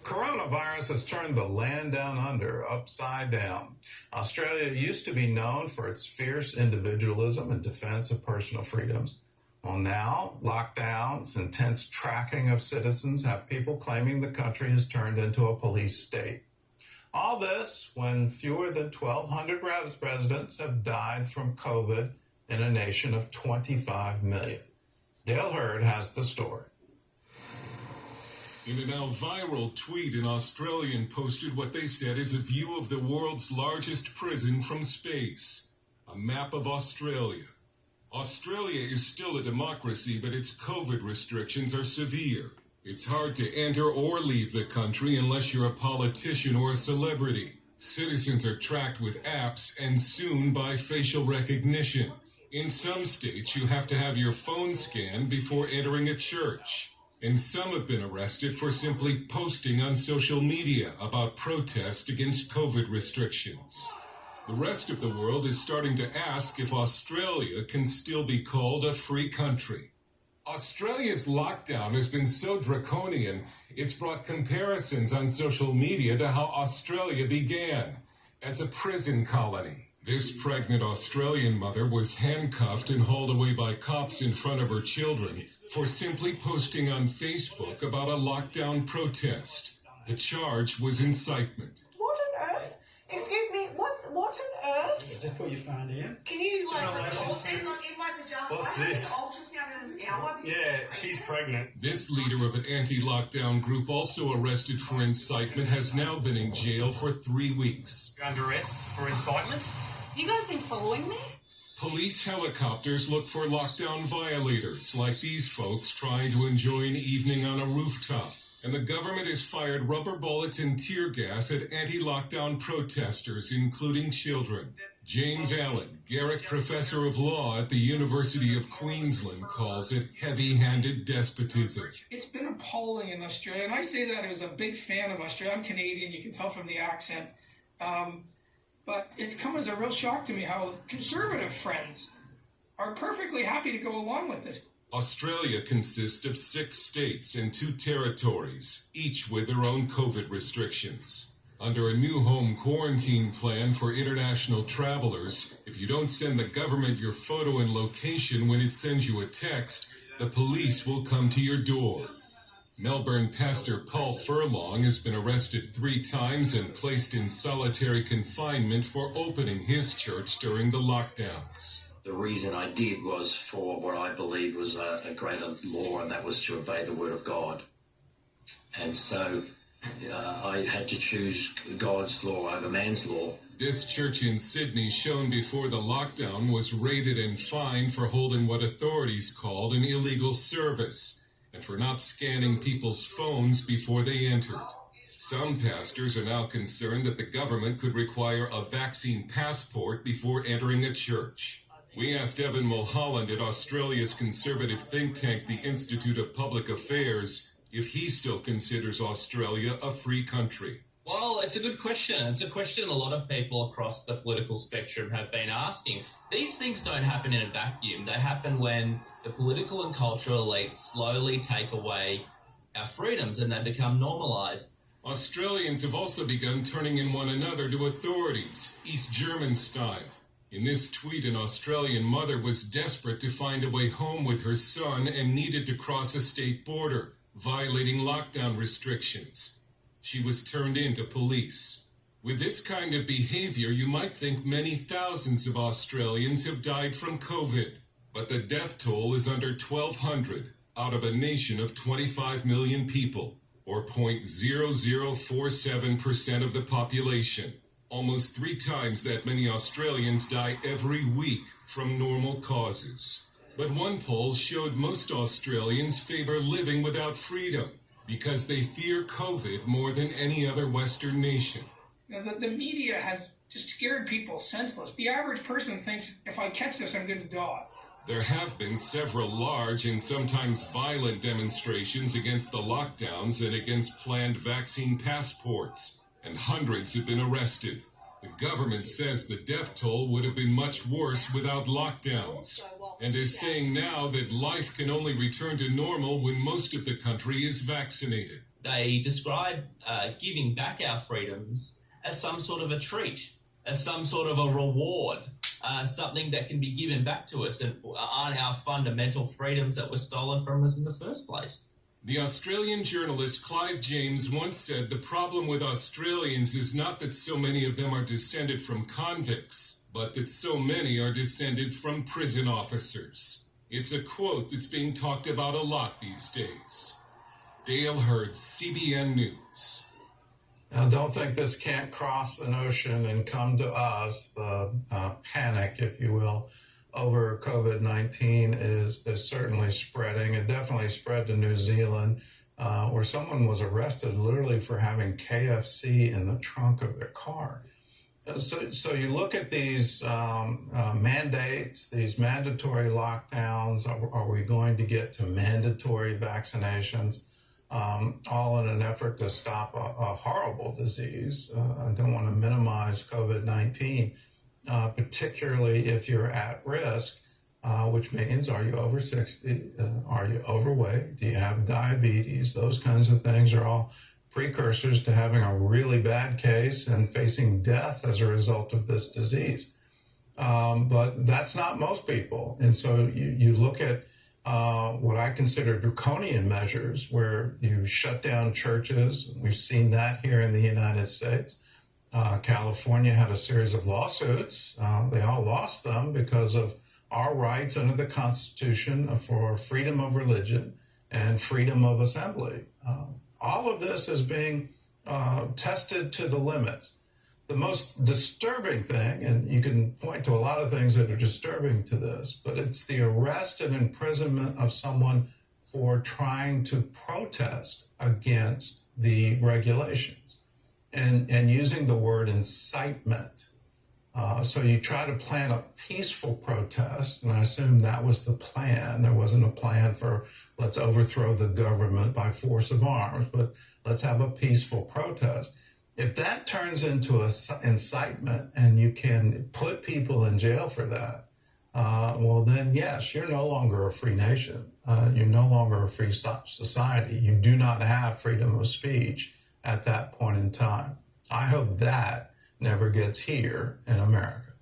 Coronavirus has turned the land down under upside down. Australia used to be known for its fierce individualism and defense of personal freedoms. Well, now, lockdowns, intense tracking of citizens have people claiming the country has turned into a police state. All this when fewer than 1,200 residents have died from COVID in a nation of 25 million. Dale Hurd has the story. In a now viral tweet, an Australian posted what they said is a view of the world's largest prison from space. A map of Australia. Australia is still a democracy, but its COVID restrictions are severe. It's hard to enter or leave the country unless you're a politician or a celebrity. Citizens are tracked with apps and soon by facial recognition. In some states, you have to have your phone scanned before entering a church. And some have been arrested for simply posting on social media about protest against COVID restrictions. The rest of the world is starting to ask if Australia can still be called a free country. Australia's lockdown has been so draconian, it's brought comparisons on social media to how Australia began, as a prison colony. This pregnant Australian mother was handcuffed and hauled away by cops in front of her children for simply posting on Facebook about a lockdown protest. The charge was incitement. What on earth? Excuse me, what on earth? Just put your phone down. Can you record this on in my pajamas? What's this? Ultrasound in an hour? Yeah, she's pregnant. This leader of an anti-lockdown group, also arrested for incitement, has now been in jail for 3 weeks. You're under arrest for incitement? You guys been following me? Police helicopters look for lockdown violators, like these folks trying to enjoy an evening on a rooftop. And the government has fired rubber bullets and tear gas at anti-lockdown protesters, including children. James Allen, Garrick Professor of Law at the University of Queensland, calls it heavy-handed despotism. It's been appalling in Australia, and I say that as a big fan of Australia. I'm Canadian, you can tell from the accent. But it's come as a real shock to me how conservative friends are perfectly happy to go along with this. Australia consists of 6 states and 2 territories, each with their own COVID restrictions. Under a new home quarantine plan for international travelers, if you don't send the government your photo and location when it sends you a text, the police will come to your door. Melbourne pastor Paul Furlong has been arrested 3 times and placed in solitary confinement for opening his church during the lockdowns. The reason I did was for what I believed was a greater law, and that was to obey the word of God. And so I had to choose God's law over man's law. This church in Sydney, shown before the lockdown, was raided and fined for holding what authorities called an illegal service, and for not scanning people's phones before they entered. Some pastors are now concerned that the government could require a vaccine passport before entering a church. We asked Evan Mulholland at Australia's conservative think tank, the Institute of Public Affairs, if he still considers Australia a free country. Well, it's a good question. It's a question a lot of people across the political spectrum have been asking. These things don't happen in a vacuum. They happen when the political and cultural elites slowly take away our freedoms and they become normalised. Australians have also begun turning in one another to authorities, East German style. In this tweet, an Australian mother was desperate to find a way home with her son and needed to cross a state border, violating lockdown restrictions. She was turned in to police. With this kind of behavior, you might think many thousands of Australians have died from COVID. But the death toll is under 1,200 out of a nation of 25 million people, or 0.0047% of the population. Almost 3 times that many Australians die every week from normal causes. But one poll showed most Australians favor living without freedom because they fear COVID more than any other Western nation. The media has just scared people senseless. The average person thinks, if I catch this, I'm going to die. There have been several large and sometimes violent demonstrations against the lockdowns and against planned vaccine passports, and hundreds have been arrested. The government says the death toll would have been much worse without lockdowns, and is saying now that life can only return to normal when most of the country is vaccinated. They describe giving back our freedoms as some sort of a treat, as some sort of a reward, something that can be given back to us and aren't our fundamental freedoms that were stolen from us in the first place. The Australian journalist Clive James once said the problem with Australians is not that so many of them are descended from convicts, but that so many are descended from prison officers. It's a quote that's being talked about a lot these days. Dale Hurd, CBN News. Now, don't think this can't cross an ocean and come to us. The panic, if you will, over COVID-19 is certainly spreading. It definitely spread to New Zealand, where someone was arrested literally for having KFC in the trunk of their car. So you look at these mandates, these mandatory lockdowns. Are we going to get to mandatory vaccinations? All in an effort to stop a horrible disease. I don't want to minimize COVID-19, particularly if you're at risk, which means, are you over 60? Are you overweight? Do you have diabetes? Those kinds of things are all precursors to having a really bad case and facing death as a result of this disease. But that's not most people. And so you look at what I consider draconian measures, where you shut down churches. We've seen that here in the United States. California had a series of lawsuits. They all lost them because of our rights under the Constitution for freedom of religion and freedom of assembly. All of this is being tested to the limits. The most disturbing thing, and you can point to a lot of things that are disturbing to this, but it's the arrest and imprisonment of someone for trying to protest against the regulations and using the word incitement. So you try to plan a peaceful protest, and I assume that was the plan. There wasn't a plan for let's overthrow the government by force of arms, but let's have a peaceful protest. If that turns into incitement and you can put people in jail for that, well, then, yes, you're no longer a free nation. You're no longer a free society. You do not have freedom of speech at that point in time. I hope that never gets here in America.